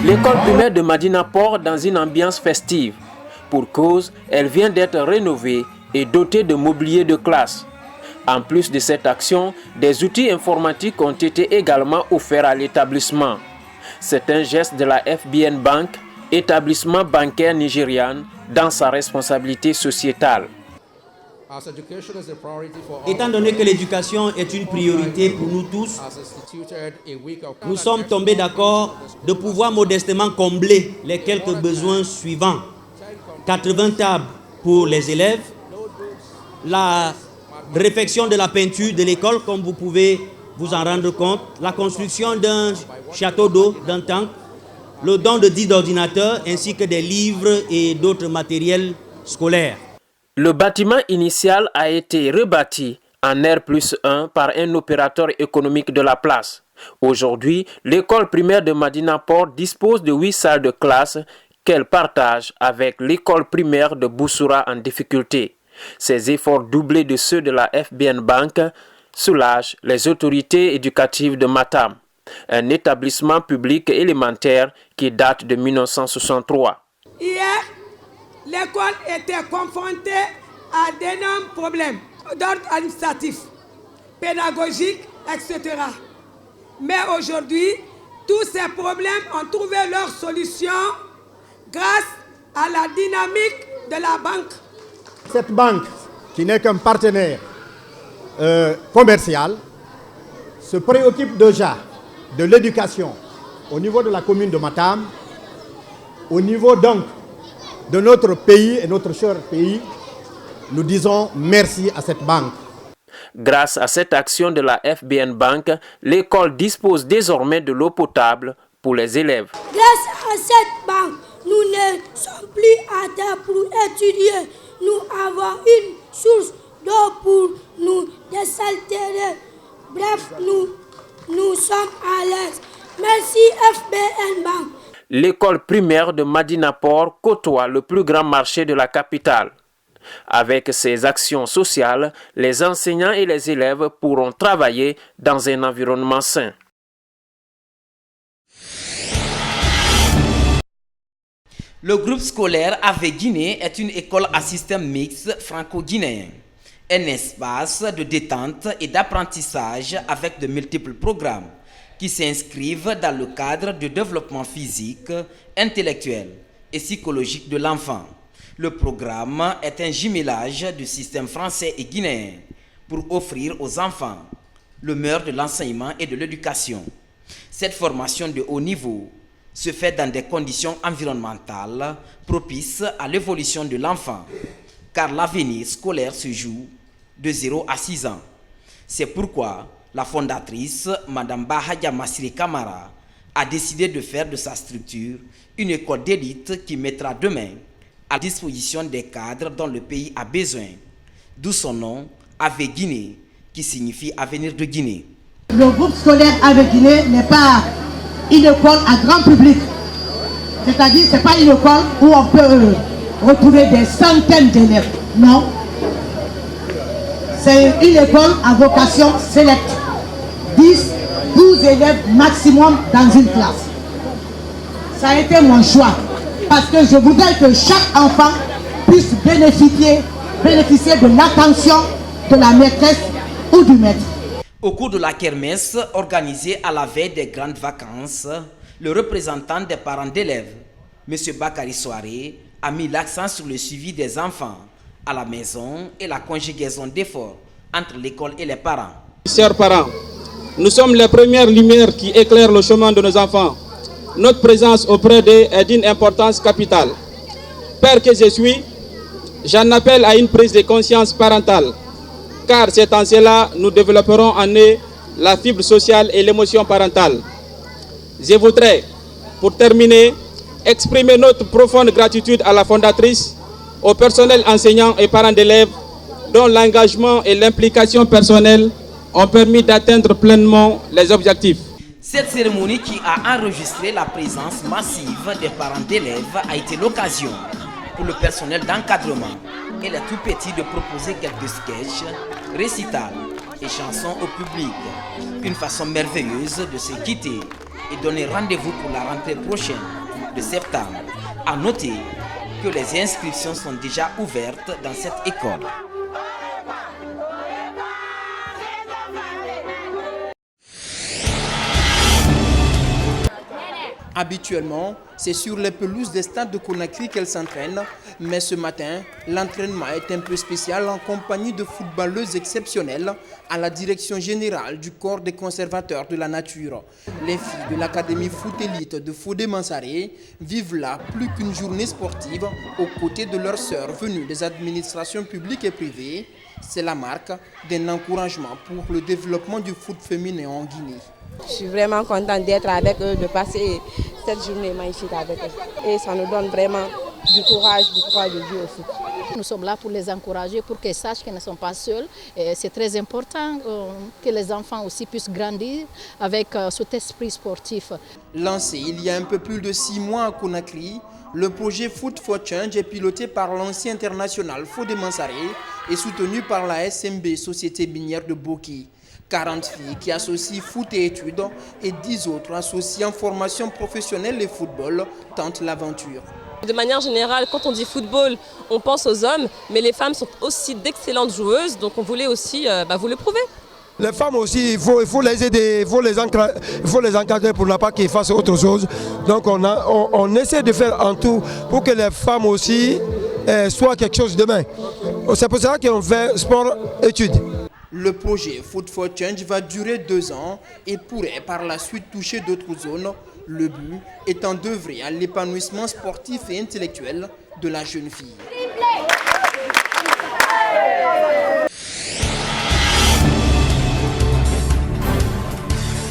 L'école primaire de Madina Port dans une ambiance festive. Pour cause, elle vient d'être rénovée et dotée de mobilier de classe. En plus de cette action, des outils informatiques ont été également offerts à l'établissement. C'est un geste de la FBN Bank, établissement bancaire nigérian, dans sa responsabilité sociétale. Étant donné que l'éducation est une priorité pour nous tous, nous sommes tombés d'accord de pouvoir modestement combler les quelques besoins suivants. 80 tables pour les élèves, la réfection de la peinture de l'école, comme vous pouvez vous en rendre compte, la construction d'un château d'eau, d'un tank, le don de 10 ordinateurs ainsi que des livres et d'autres matériels scolaires. Le bâtiment initial a été rebâti en R+1 par un opérateur économique de la place. Aujourd'hui, l'école primaire de Madina Port dispose de 8 salles de classe qu'elle partage avec l'école primaire de Boussoura en difficulté. Ces efforts doublés de ceux de la FBN Bank soulagent les autorités éducatives de Matam, un établissement public élémentaire qui date de 1963. Hier, l'école était confrontée à d'énormes problèmes d'ordre administratif, pédagogique, etc. Mais aujourd'hui, tous ces problèmes ont trouvé leur solution grâce à la dynamique de la banque. Cette banque, qui n'est qu'un partenaire commercial, se préoccupe déjà de l'éducation au niveau de la commune de Matam, au niveau donc de notre pays et notre cher pays. Nous disons merci à cette banque. Grâce à cette action de la FBN Bank, l'école dispose désormais de l'eau potable pour les élèves. Grâce à cette banque, nous ne sommes plus à terre pour étudier. Nous avons une source d'eau pour nous désaltérer. Bref, nous sommes à l'aise. Merci FBN Bank. L'école primaire de Madina Port côtoie le plus grand marché de la capitale. Avec ces actions sociales, les enseignants et les élèves pourront travailler dans un environnement sain. Le groupe scolaire Ave Guinée est une école à système mixte franco-guinéen. Un espace de détente et d'apprentissage avec de multiples programmes qui s'inscrivent dans le cadre du développement physique, intellectuel et psychologique de l'enfant. Le programme est un jumelage du système français et guinéen pour offrir aux enfants le meilleur de l'enseignement et de l'éducation. Cette formation de haut niveau se fait dans des conditions environnementales propices à l'évolution de l'enfant, car l'avenir scolaire se joue de 0 à 6 ans. C'est pourquoi la fondatrice, Mme Bahadja Massiri Kamara, a décidé de faire de sa structure une école d'élite qui mettra demain à disposition des cadres dont le pays a besoin, d'où son nom, Ave Guinée, qui signifie avenir de Guinée. Le groupe scolaire Ave Guinée n'est pas une école à grand public, c'est-à-dire ce n'est pas une école où on peut retrouver des centaines d'élèves, non. C'est une école à vocation sélecte, 10, 12 élèves maximum dans une classe. Ça a été mon choix. Parce que je voudrais que chaque enfant puisse bénéficier de l'attention de la maîtresse ou du maître. Au cours de la kermesse organisée à la veille des grandes vacances, le représentant des parents d'élèves, M. Bakary Soare, a mis l'accent sur le suivi des enfants à la maison et la conjugaison d'efforts entre l'école et les parents. Chers parents, nous sommes les premières lumières qui éclairent le chemin de nos enfants. Notre présence auprès d'eux est d'une importance capitale. Père que je suis, j'en appelle à une prise de conscience parentale, car c'est en cela nous développerons en eux la fibre sociale et l'émotion parentale. Je voudrais, pour terminer, exprimer notre profonde gratitude à la fondatrice, au personnel enseignant et parents d'élèves, dont l'engagement et l'implication personnelle ont permis d'atteindre pleinement les objectifs. Cette cérémonie qui a enregistré la présence massive des parents d'élèves a été l'occasion pour le personnel d'encadrement et les tout-petits de proposer quelques sketchs, récitals et chansons au public. Une façon merveilleuse de se quitter et donner rendez-vous pour la rentrée prochaine de septembre. À noter que les inscriptions sont déjà ouvertes dans cette école. Habituellement, c'est sur les pelouses des stades de Conakry qu'elle s'entraîne, mais ce matin, l'entraînement est un peu spécial en compagnie de footballeuses exceptionnelles à la direction générale du corps des conservateurs de la nature. Les filles de l'Académie Foot Élite de Fodé-Mansaré vivent là plus qu'une journée sportive aux côtés de leurs sœurs venues des administrations publiques et privées. C'est la marque d'un encouragement pour le développement du foot féminin en Guinée. Je suis vraiment contente d'être avec eux, de passer cette journée magnifique avec eux. Et ça nous donne vraiment du courage de jouer au foot. Nous sommes là pour les encourager, pour qu'ils sachent qu'ils ne sont pas seuls. C'est très important que les enfants aussi puissent grandir avec cet esprit sportif. Lancé il y a un peu plus de 6 mois à Conakry, le projet Foot for Change est piloté par l'ancien international Fodé-Mansaré et soutenu par la SMB, Société minière de Boki. 40 filles qui associent foot et études et 10 autres associant formation professionnelle et football tentent l'aventure. De manière générale, quand on dit football, on pense aux hommes, mais les femmes sont aussi d'excellentes joueuses, donc on voulait aussi vous le prouver. Les femmes aussi, il faut les aider, il faut les encadrer pour ne pas qu'ils fassent autre chose. Donc on essaie de faire en tout pour que les femmes aussi soient quelque chose demain. C'est pour ça qu'on fait sport-études. Le projet Foot for Change va durer 2 ans et pourrait par la suite toucher d'autres zones. Le but étant d'œuvrer à l'épanouissement sportif et intellectuel de la jeune fille.